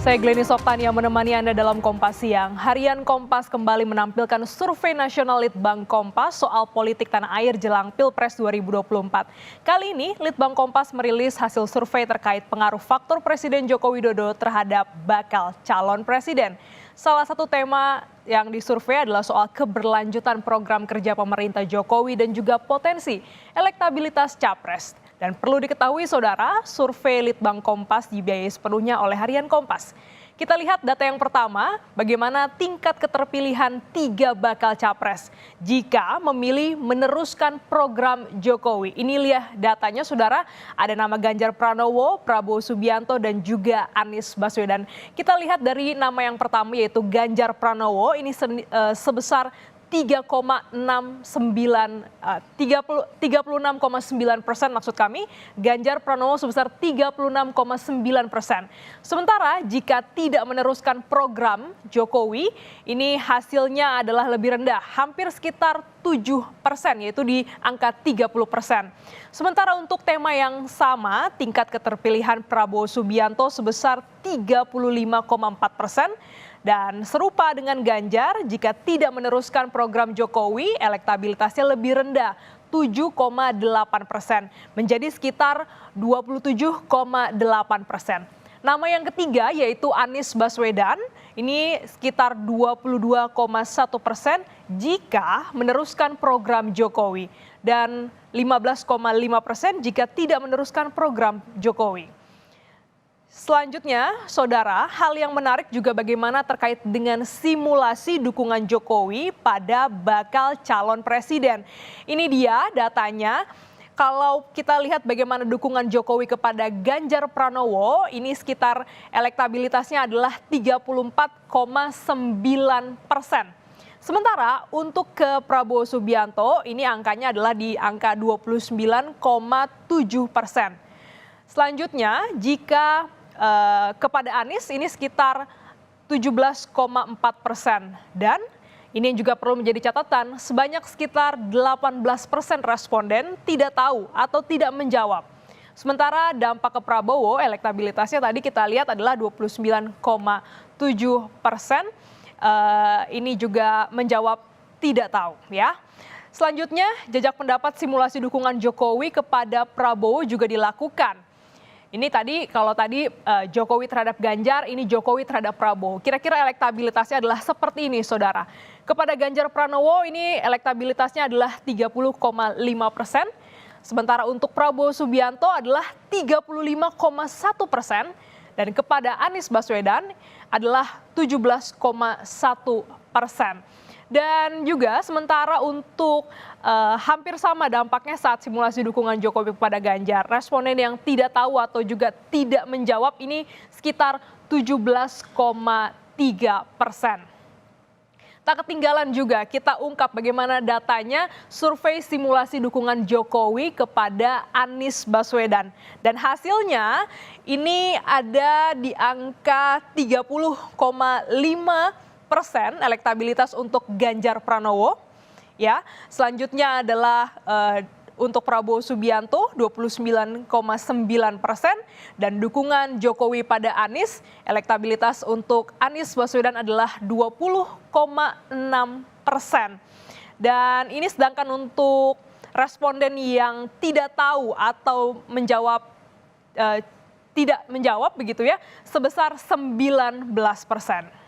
Saya Glenny Soktania menemani Anda dalam Kompas Siang. Harian Kompas kembali menampilkan survei nasional Litbang Kompas soal politik tanah air jelang Pilpres 2024. Kali ini, Litbang Kompas merilis hasil survei terkait pengaruh faktor Presiden Joko Widodo terhadap bakal calon presiden. Salah satu tema yang disurvei adalah soal keberlanjutan program kerja pemerintah Jokowi dan juga potensi elektabilitas capres. Dan perlu diketahui saudara, survei Litbang Kompas dibiayai sepenuhnya oleh Harian Kompas. Kita lihat data yang pertama, bagaimana tingkat keterpilihan 3 bakal capres jika memilih meneruskan program Jokowi. Ini lihat datanya saudara, ada nama Ganjar Pranowo, Prabowo Subianto dan juga Anies Baswedan. Kita lihat dari nama yang pertama yaitu Ganjar Pranowo, ini sebesar 36,9% maksud kami, Ganjar Pranowo sebesar 36,9%. Sementara jika tidak meneruskan program Jokowi, ini hasilnya adalah lebih rendah, hampir sekitar 7%, yaitu di angka 30%. Sementara untuk tema yang sama, tingkat keterpilihan Prabowo Subianto sebesar 35,4%. Dan serupa dengan Ganjar, jika tidak meneruskan program Jokowi, elektabilitasnya lebih rendah, 7,8%, menjadi sekitar 27,8%. Nama yang ketiga yaitu Anies Baswedan, ini sekitar 22,1% jika meneruskan program Jokowi, dan 15,5% jika tidak meneruskan program Jokowi. Selanjutnya, saudara, hal yang menarik juga bagaimana terkait dengan simulasi dukungan Jokowi pada bakal calon presiden. Ini dia datanya. Kalau kita lihat bagaimana dukungan Jokowi kepada Ganjar Pranowo, ini sekitar elektabilitasnya adalah 34,9%. Sementara untuk ke Prabowo Subianto, ini angkanya adalah di angka 29,7%. Selanjutnya, jika kepada Anies ini sekitar 17,4%. Dan ini juga perlu menjadi catatan, sebanyak sekitar 18% responden tidak tahu atau tidak menjawab. Sementara dampak ke Prabowo, elektabilitasnya tadi kita lihat adalah 29,7%. Ini juga menjawab tidak tahu ya. Selanjutnya, jajak pendapat simulasi dukungan Jokowi kepada Prabowo juga dilakukan. Ini tadi, kalau tadi Jokowi terhadap Ganjar, ini Jokowi terhadap Prabowo. Kira-kira elektabilitasnya adalah seperti ini, saudara. Kepada Ganjar Pranowo, ini elektabilitasnya adalah 30,5%. Sementara untuk Prabowo Subianto adalah 35,1%. Dan kepada Anies Baswedan adalah 17,1%. Dan juga sementara untuk hampir sama dampaknya saat simulasi dukungan Jokowi kepada Ganjar. Responden yang tidak tahu atau juga tidak menjawab ini sekitar 17,3%. Tak ketinggalan juga kita ungkap bagaimana datanya survei simulasi dukungan Jokowi kepada Anies Baswedan. Dan hasilnya ini ada di angka 30,5% elektabilitas untuk Ganjar Pranowo. Ya, selanjutnya adalah untuk Prabowo Subianto 29,9% dan dukungan Jokowi pada Anies, elektabilitas untuk Anies Baswedan adalah 20,6%. Dan ini sedangkan untuk responden yang tidak tahu atau menjawab tidak menjawab begitu ya, sebesar 19%.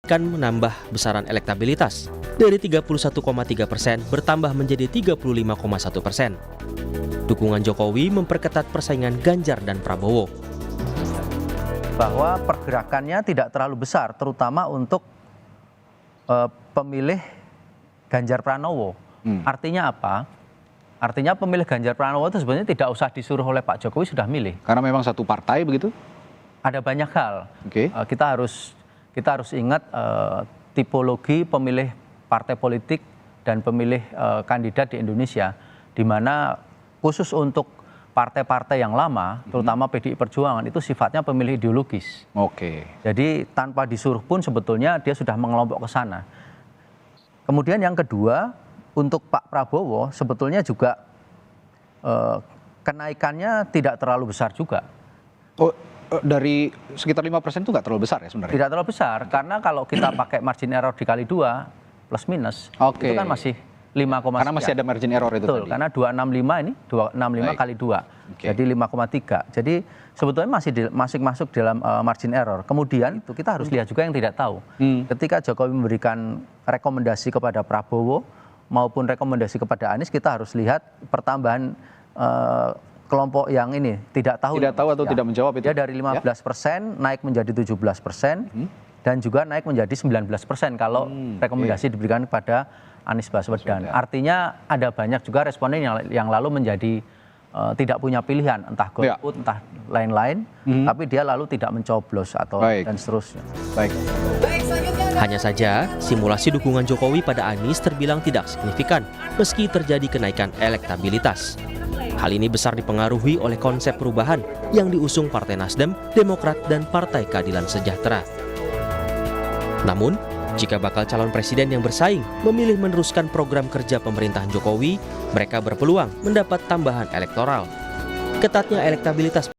Akan menambah besaran elektabilitas. dari 31,3% bertambah menjadi 35,1%. Dukungan Jokowi memperketat persaingan Ganjar dan Prabowo. Bahwa pergerakannya tidak terlalu besar, terutama untuk pemilih Ganjar Pranowo. Artinya apa? Artinya pemilih Ganjar Pranowo itu sebenarnya tidak usah disuruh oleh Pak Jokowi sudah milih. Karena memang satu partai begitu? Ada banyak hal. Oke. Kita harus ingat tipologi pemilih partai politik dan pemilih kandidat di Indonesia, di mana khusus untuk partai-partai yang lama, terutama PDI Perjuangan, itu sifatnya pemilih ideologis. Oke. Jadi tanpa disuruh pun sebetulnya dia sudah mengelompok ke sana. Kemudian yang kedua, untuk Pak Prabowo sebetulnya juga kenaikannya tidak terlalu besar juga. Oh, dari sekitar 5% itu nggak terlalu besar ya sebenarnya? Tidak terlalu besar, karena kalau kita pakai margin error dikali 2 plus minus, Oke. itu kan masih 5, Karena masih ada margin error itu betul, tadi. karena 265 ini 265 Baik. kali 2. Oke. Jadi 5,3. Jadi sebetulnya masih masuk dalam margin error. Kemudian itu kita harus lihat juga yang tidak tahu. Ketika Jokowi memberikan rekomendasi kepada Prabowo maupun rekomendasi kepada Anies, kita harus lihat pertambahan kelompok yang ini tidak tahu. Tidak tahu atau tidak menjawab itu. Dia dari 15% naik menjadi 17% dan juga naik menjadi 19% kalau rekomendasi diberikan kepada Anies Baswedan. Artinya ada banyak juga responden yang lalu menjadi tidak punya pilihan, entah golput, entah lain-lain, tapi dia lalu tidak mencoblos atau dan seterusnya. Baik. Hanya saja, simulasi dukungan Jokowi pada Anies terbilang tidak signifikan meski terjadi kenaikan elektabilitas. Hal ini besar dipengaruhi oleh konsep perubahan yang diusung Partai Nasdem, Demokrat, dan Partai Keadilan Sejahtera. Namun, jika bakal calon presiden yang bersaing memilih meneruskan program kerja pemerintahan Jokowi, mereka berpeluang mendapat tambahan elektoral. Ketatnya elektabilitas